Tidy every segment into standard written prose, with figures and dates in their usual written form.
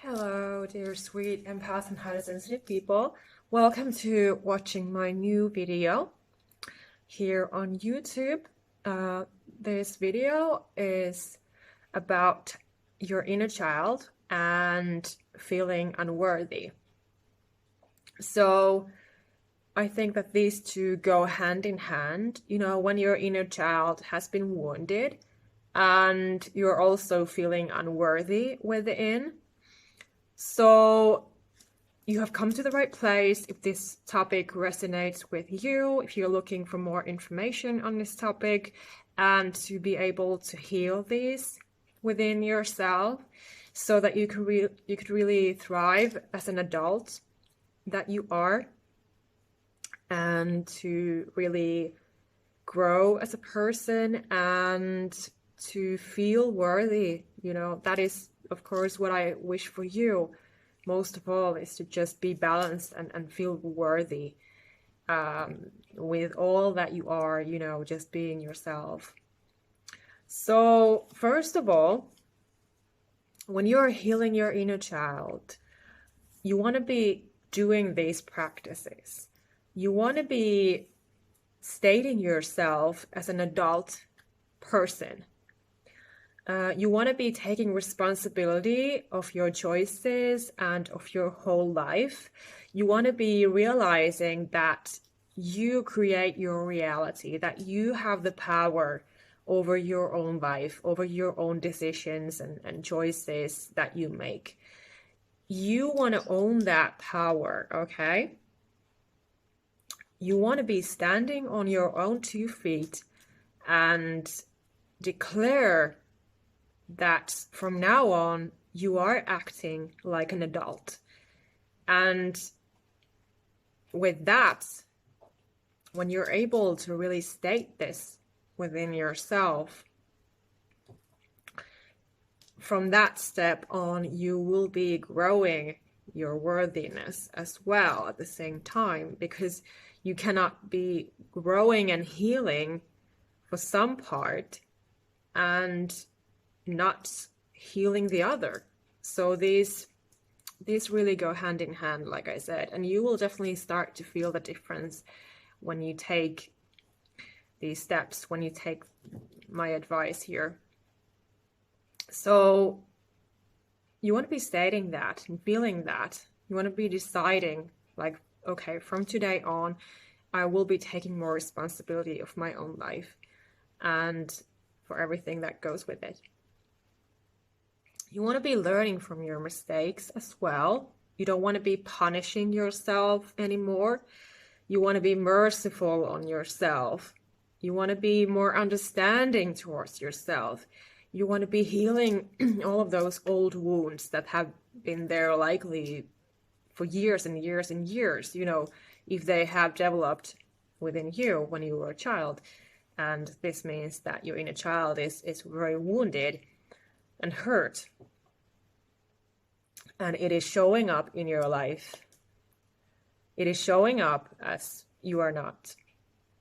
Hello, dear sweet empath and highly sensitive people. Welcome to watching my new video here on YouTube. This video is about your inner child and feeling unworthy. So I think that these two go hand in hand. You know, when your inner child has been wounded and you're also feeling unworthy within. So you have come to the right place if this topic resonates with you, if you're looking for more information on this topic and to be able to heal these within yourself so that you could really thrive as an adult that you are, and to really grow as a person and to feel worthy. You know, that is of course what I wish for you most of all, is to just be balanced and feel worthy with all that you are, you know, just being yourself. So first of all, when you're healing your inner child, you want to be doing these practices. You want to be stating yourself as an adult person. You want to be taking responsibility of your choices and of your whole life. You want to be realizing that you create your reality, that you have the power over your own life, over your own decisions and choices that you make. You want to own that power, okay? You want to be standing on your own 2 feet and declare that from now on you are acting like an adult. And with that, when you're able to really state this within yourself, from that step on, you will be growing your worthiness as well at the same time, because you cannot be growing and healing for some part and not healing the other. So these really go hand in hand, like I said, and you will definitely start to feel the difference when you take these steps, when you take my advice here. So you want to be stating that and feeling that. You want to be deciding, like, okay, from today on, I will be taking more responsibility of my own life and for everything that goes with it. You want to be learning from your mistakes as well. You don't want to be punishing yourself anymore. You want to be merciful on yourself. You want to be more understanding towards yourself. You want to be healing all of those old wounds that have been there likely for years and years and years, you know, if they have developed within you when you were a child. And this means that your inner child is very wounded and hurt, and it is showing up in your life. It is showing up as you are not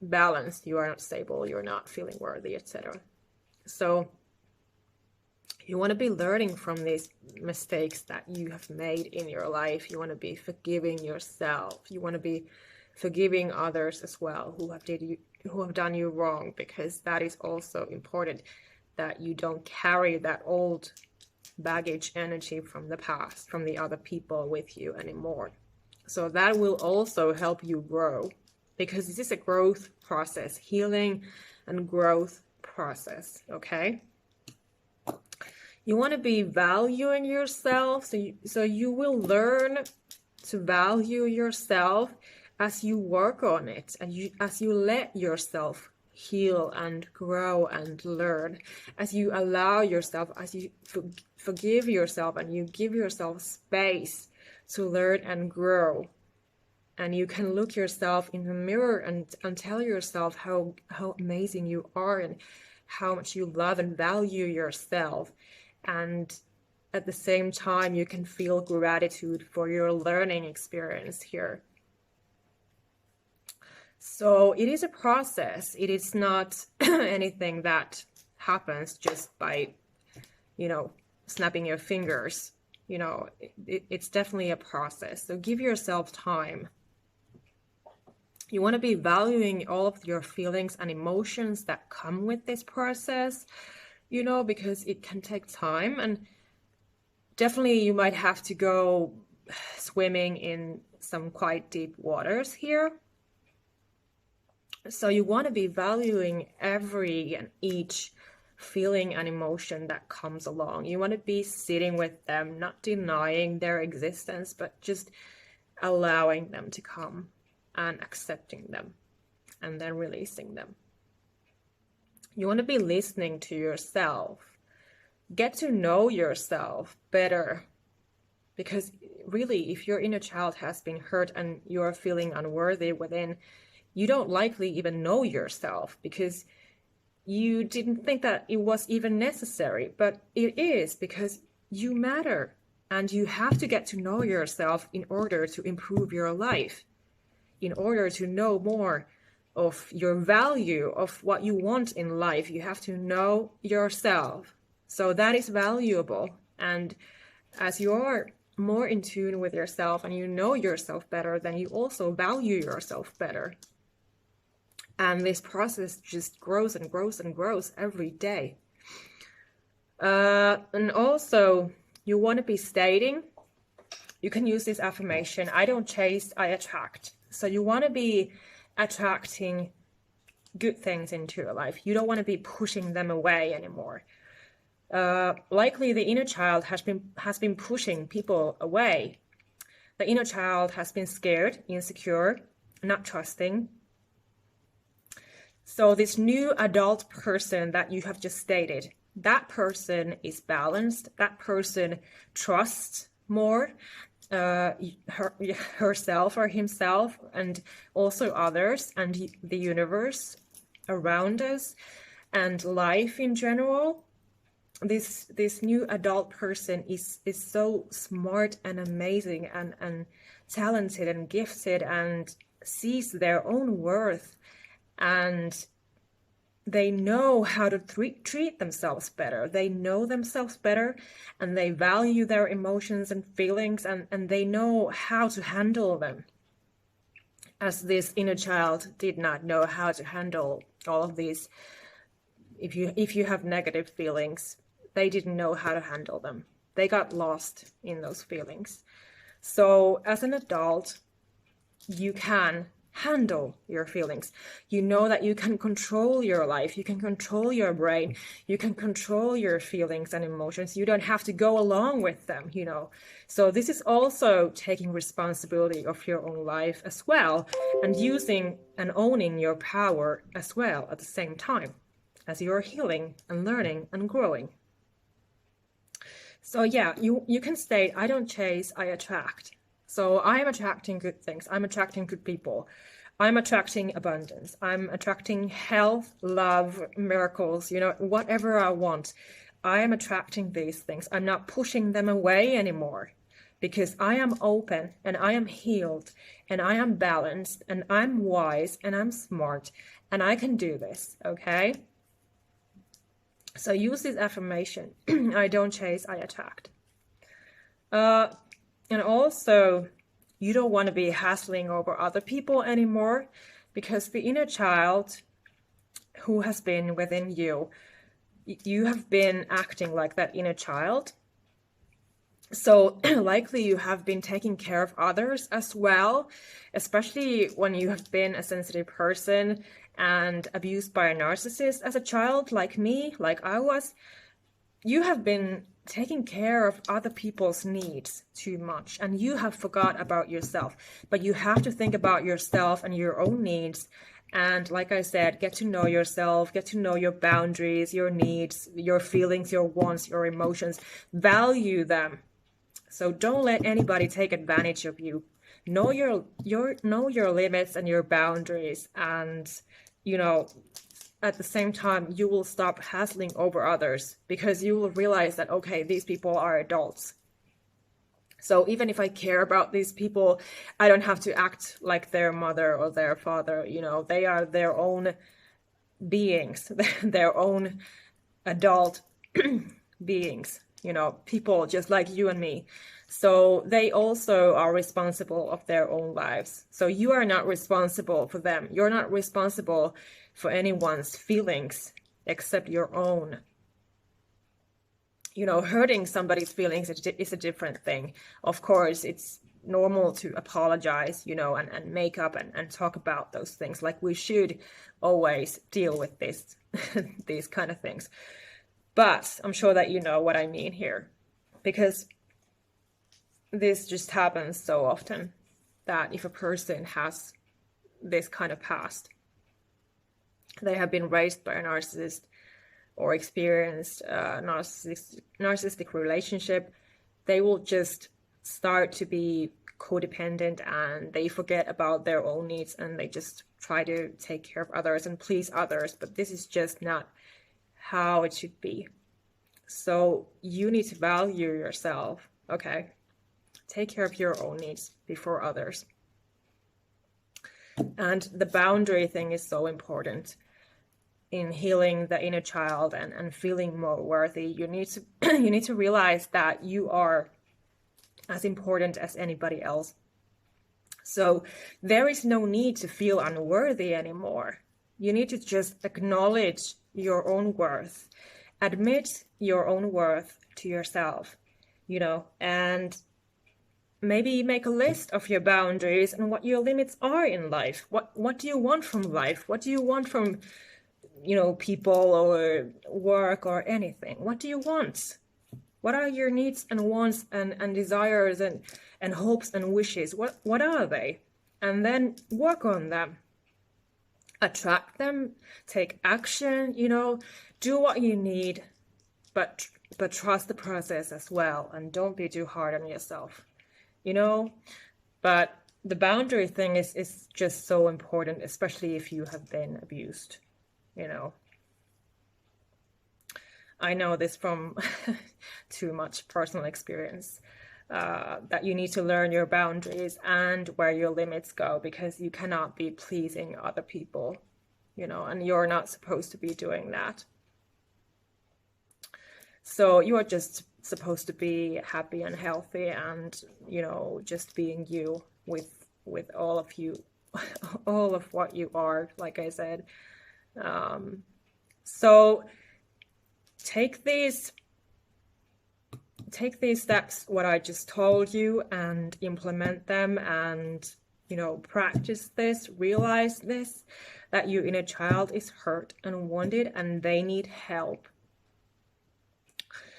balanced, you are not stable, you're not feeling worthy, etc. So you want to be learning from these mistakes that you have made in your life. You want to be forgiving yourself. You want to be forgiving others as well who have done you wrong, because that is also important, that you don't carry that old baggage energy from the past, from the other people with you anymore. So that will also help you grow, because this is a growth process, healing and growth process, okay? You want to be valuing yourself, so you will learn to value yourself as you work on it, and as you let yourself heal and grow and learn, as you allow yourself, as you forgive yourself and you give yourself space to learn and grow. And you can look yourself in the mirror and tell yourself how amazing you are and how much you love and value yourself. And at the same time, you can feel gratitude for your learning experience here. So it is a process. It is not anything that happens just by, you know, snapping your fingers. It's definitely a process. So give yourself time. You want to be valuing all of your feelings and emotions that come with this process, because it can take time. And definitely you might have to go swimming in some quite deep waters here. So you want to be valuing every and each feeling and emotion that comes along. You want to be sitting with them, not denying their existence, but just allowing them to come and accepting them and then releasing them. You want to be listening to yourself. Get to know yourself better. Because really, if your inner child has been hurt and you're feeling unworthy within, you don't likely even know yourself because you didn't think that it was even necessary. But it is, because you matter and you have to get to know yourself in order to improve your life, in order to know more of your value, of what you want in life. You have to know yourself. So that is valuable. And as you're more in tune with yourself and you know yourself better, then you also value yourself better. And this process just grows and grows and grows every day. And also, you want to be stating, you can use this affirmation, I don't chase, I attract. So you want to be attracting good things into your life. You don't want to be pushing them away anymore. Likely the inner child has been pushing people away. The inner child has been scared, insecure, not trusting. So this new adult person that you have just stated, that person is balanced. That person trusts more herself or himself, and also others and the universe around us and life in general. This new adult person is so smart and amazing and talented and gifted and sees their own worth, and they know how to treat themselves better. They know themselves better, and they value their emotions and feelings, and they know how to handle them. As this inner child did not know how to handle all of these. If you have negative feelings, they didn't know how to handle them. They got lost in those feelings. So as an adult, you can handle your feelings. You know that you can control your life. You can control your brain. You can control your feelings and emotions. You don't have to go along with them, So this is also taking responsibility of your own life as well, and using and owning your power as well at the same time as you're healing and learning and growing. So yeah, you can state, I don't chase, I attract. So I am attracting good things. I'm attracting good people. I'm attracting abundance. I'm attracting health, love, miracles, whatever I want. I am attracting these things. I'm not pushing them away anymore, because I am open and I am healed and I am balanced and I'm wise and I'm smart and I can do this, okay? So use this affirmation. I don't chase, I attract. And also, you don't want to be hassling over other people anymore, because the inner child who has been within you, you have been acting like that inner child. So likely you have been taking care of others as well, especially when you have been a sensitive person and abused by a narcissist as a child, like me, like I was. You have been taking care of other people's needs too much, and you have forgot about yourself. But you have to think about yourself and your own needs. And like I said, get to know yourself, get to know your boundaries, your needs, your feelings, your wants, your emotions. Value them. So don't let anybody take advantage of you. Know your limits and your boundaries, and at the same time, you will stop hassling over others, because you will realize that, okay, these people are adults. So even if I care about these people, I don't have to act like their mother or their father. They are their own beings, their own adult beings. you know, people just like you and me. So they also are responsible of their own lives. So you are not responsible for them. You're not responsible for anyone's feelings except your own. You know, hurting somebody's feelings is a different thing. Of course, it's normal to apologize, you know, and make up and talk about those things. Like, we should always deal with this, these kind of things. But I'm sure that you know what I mean here, because this just happens so often, that if a person has this kind of past, they have been raised by a narcissist or experienced a narcissistic relationship, they will just start to be codependent, and they forget about their own needs, and they just try to take care of others and please others. But this is just not how it should be. So you need to value yourself, okay? Take care of your own needs before others. And the boundary thing is so important in healing the inner child and feeling more worthy. You need to you need to realize that you are as important as anybody else. So there is no need to feel unworthy anymore. You need to just acknowledge your own worth, admit your own worth to yourself, you know, and maybe make a list of your boundaries and what your limits are in life. What do you want from life? What do you want from, you know, people or work or anything? What do you want? What are your needs and wants and desires and hopes and wishes? What are they? And then work on them. Attract them, take action, you know, do what you need, but trust the process as well, and don't be too hard on yourself, you know. But the boundary thing is just so important, especially if you have been abused, you know. I know this from too much personal experience, that you need to learn your boundaries and where your limits go, because you cannot be pleasing other people, you know, and you're not supposed to be doing that. So you are just supposed to be happy and healthy and, you know, just being you with all of you, all of what you are, like I said. So take these steps, what I just told you, and implement them, and, you know, practice this, realize this, that your inner child is hurt and wounded and they need help.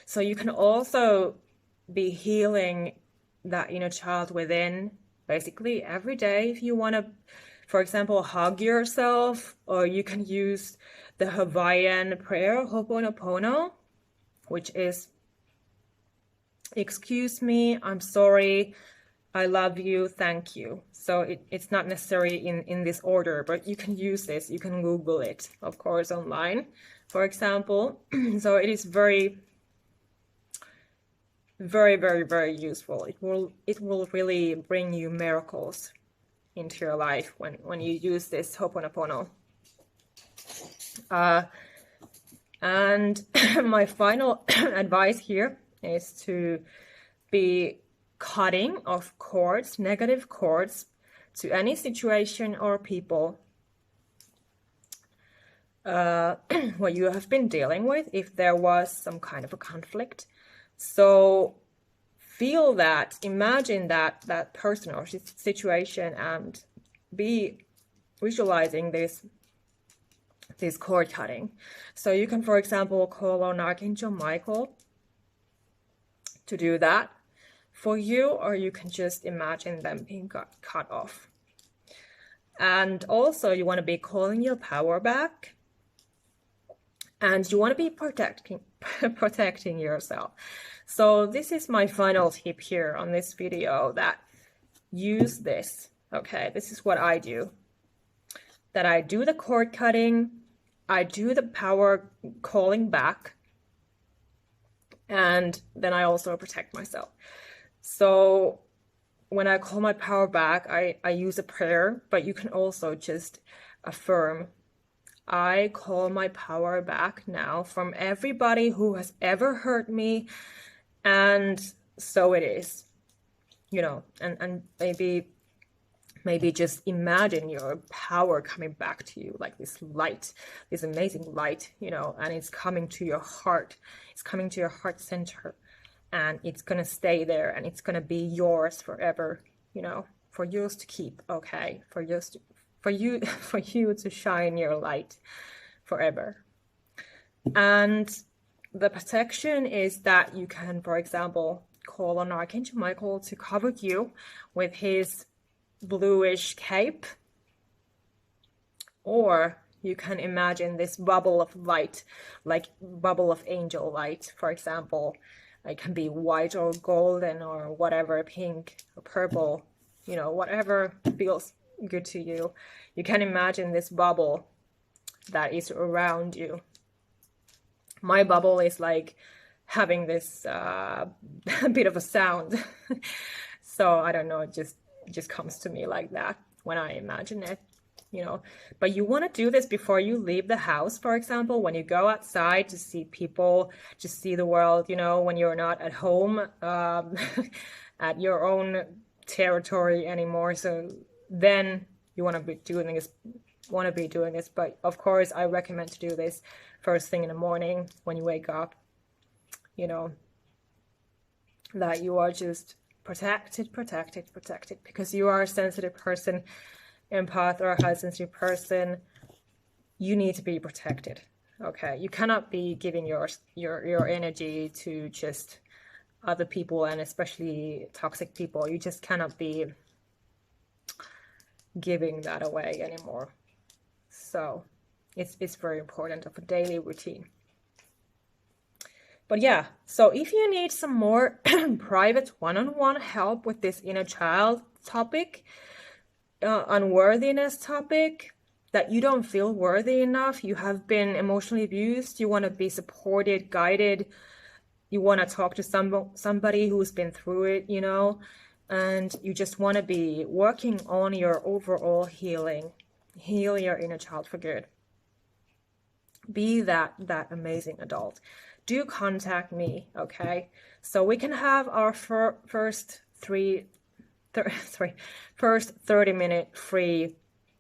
So you can also be healing that inner child within basically every day. If you want to, for example, hug yourself, or you can use the Hawaiian prayer, Ho'oponopono, which is, excuse me, I'm sorry, I love you, thank you. So it's not necessarily in this order, but you can use this. You can Google it, of course, online, for example. So it is very, very, very, very useful. It will really bring you miracles into your life when you use this Ho'oponopono. And my final advice here is to be cutting off cords, negative cords, to any situation or people what you have been dealing with, if there was some kind of a conflict. So feel that, imagine that person or situation, and be visualizing this cord cutting. So you can, for example, call on Archangel Michael to do that for you, or you can just imagine them being cut off. And also you want to be calling your power back, and you want to be protecting yourself. So this is my final tip here on this video, that use this. Okay, this is what I do. That I do the cord cutting, I do the power calling back, and then I also protect myself. So when I call my power back, I use a prayer, but you can also just affirm, I call my power back now from everybody who has ever hurt me, And so it is, you know, and maybe just imagine your power coming back to you, like this light, this amazing light, you know, and it's coming to your heart. It's coming to your heart center, and it's gonna stay there, and it's gonna be yours forever, you know, for yours to keep, okay? For you to shine your light forever. And the protection is that you can, for example, call on Archangel Michael to cover you with his bluish cape, or you can imagine this bubble of light, like bubble of angel light, for example. It can be white or golden or whatever, pink or purple, you know, whatever feels good to you. You can imagine this bubble that is around you. My bubble is like having this bit of a sound. So I don't know, it just comes to me like that when I imagine it, you know. But you want to do this before you leave the house, for example, when you go outside to see people, to see the world, you know, when you're not at home at your own territory anymore. So then you want to be doing this. But of course, I recommend to do this first thing in the morning when you wake up, you know, that you are just protected, because you are a sensitive person, empath or a high sensitive person. You need to be protected, okay? You cannot be giving your energy to just other people, and especially toxic people. You just cannot be giving that away anymore. So it's very important of a daily routine. But yeah, so if you need some more private one-on-one help with this inner child topic, unworthiness topic, that you don't feel worthy enough, you have been emotionally abused, you want to be supported, guided, you want to talk to somebody who's been through it, you know, and you just want to be working on your overall healing, heal your inner child for good. Be that amazing adult. Do contact me, okay? So we can have our first 30-minute free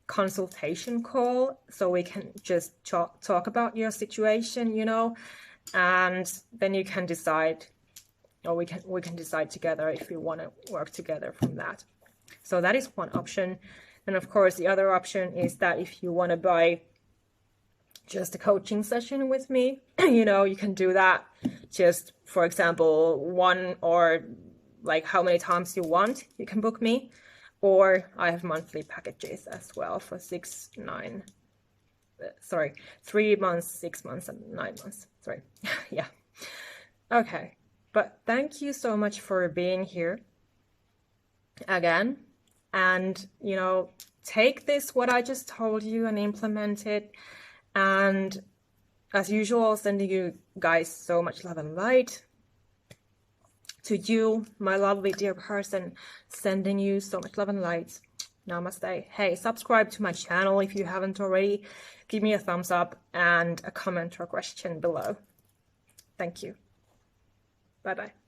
consultation call, so we can just talk about your situation, you know, and then you can decide, or we can decide together if you want to work together from that. So that is one option. And of course, the other option is that if you want to buy just a coaching session with me, you know, you can do that. Just, for example, one, or like how many times you want, you can book me. Or I have monthly packages as well for 3 months, 6 months, and 9 months. Sorry. Yeah. Okay. But thank you so much for being here again. And, you know, take this, what I just told you, and implement it. And as usual, sending you guys so much love and light. To you, my lovely dear person, sending you so much love and light. Namaste. Hey, subscribe to my channel if you haven't already. Give me a thumbs up and a comment or question below. Thank you. Bye-bye.